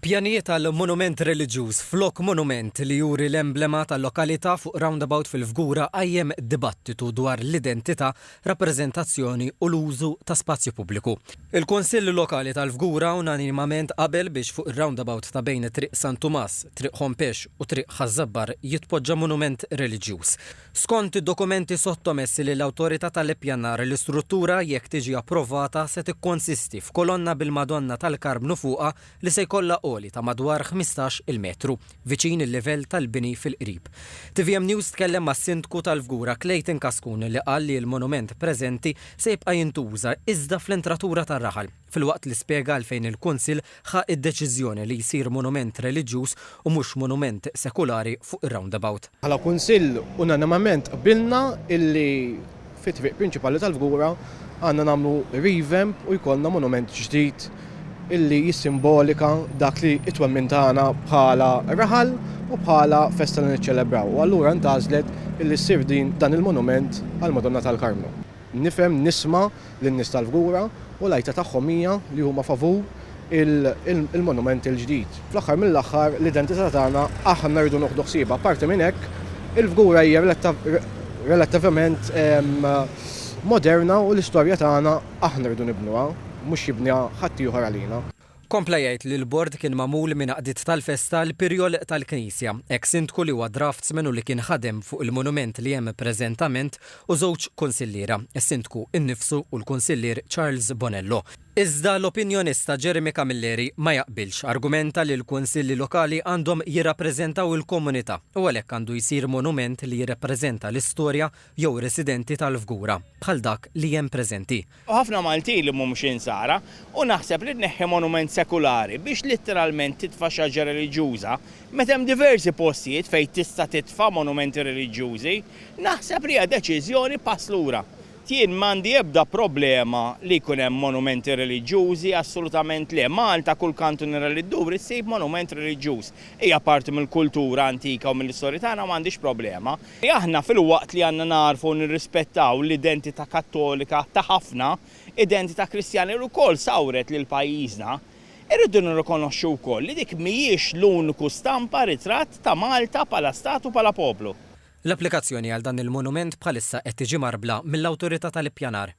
Pjanijiet għal monument reliġjuż flok monument li juri l-emblema tal-lokalità fuq roundabout fil-Fgura għajjem dibattitu dwar l-identità, rappreżentazzjoni u l-użu ta' spazju pubbliku. Il-Konsill Lokali tal-Fgura unanimament qabel biex fuq ir-roundabout ta' bejn triq San Tumas, triq Ħompex u triq Ħażabbar jitpoġġa monument reliġjuż. Skont id-dokumenti sottomessi lill-awtorità tal-ippjanar l-istruttura jekk tiġi approvata se tikkonsisti f'kolonna bil-Madonna tal-Karbnu fuqha li se jkollha ta' madwar 15 il-metru, viċin il-livell tal-bini fil-qrib. TVM News tkellem mas-sindku tal-Fgura Clayton Kaskun li qal li l-monument preżenti se jibqa' jintuża iżda fl-entratura tar-raħal, filwaqt li spjega għalfejn il-Kunsill ħa id-deċiżjoni li jsir monument reliġjuż u mhux monument sekulari fuq ir-roundabout. Bħala Kunsill unanimament qabilna illi fit-triq prinċipali tal-Fgura għandna nagħmlu revamp u jkollna monument ġdid illi jissimbolika dak li it-twemmin tagħna bħala raħal u bħala festa li niċċelebraw. U allura ntażlet illi ssir dan il-monument għal Madonna tal-Karmnu. Nifhem nisma' lin-nies tal-Fgura u l-għajta tagħhom hija li huma favur il-monument il-ġdid. Fl-aħħar mill-aħħar l-identità tagħna aħna rridu noħdu ħsiebha. Parti minn hekk il-Fgura hija relattivament moderna u l-istorja tagħna aħna rridu nibnuha. Mhux jibniha ħadd ieħor għalina. Kompla jgħid li l-bord kien magħmul minn qdiet tal-festa l-pirjol tal-Knisja, ex-sindku li huwa draftsman u li kien ħadem fuq il-monument li hemm preżentament u żewġ kunsilliera, is-sindku innifsu u l-kunsillier Charles Bonello. Iżda l-opinjonista Jeremy Camilleri ma jaqbilx, argumenta li l-kunsilli lokali għandhom jirrappreżentaw il-komunità u għalhekk għandu jsir monument li jirrappreżenta l-istorja jew residenti tal-Fgura bħal dak li hemm preżenti. Ħafna Malti li mhumiex insara u naħseb li tneħħi monument sekulari biex litteralment titfa' xaġa reliġjuża meta hemm diversi postijiet fejn tista' titfa' monumenti reliġjużi, naħseb li hija deċiżjoni pass lura. Jien m'għandi ebda problema li jkun hemm monumenti reliġjużi, assolutament le. Malta kull kantun li dduri ssib monument reliġjuż. Hija parti mill-kultura antika u mill-istorja tagħna m'għandix problema. Aħna fil-waqt li għandna narfu u nirrispettaw l-identità kattolika ta' ħafna, identità kristjana li wkoll sawret lil pajjiżna, irridu nirrikonoxxu wkoll li dik mhijiex l-uniku stampa ritratt ta' Malta bħala stat u bħala poplu. L-applikazzjoni għal dan il-monument bħalissa qed tiġi marbla mill-awtorità tal-ippjanar.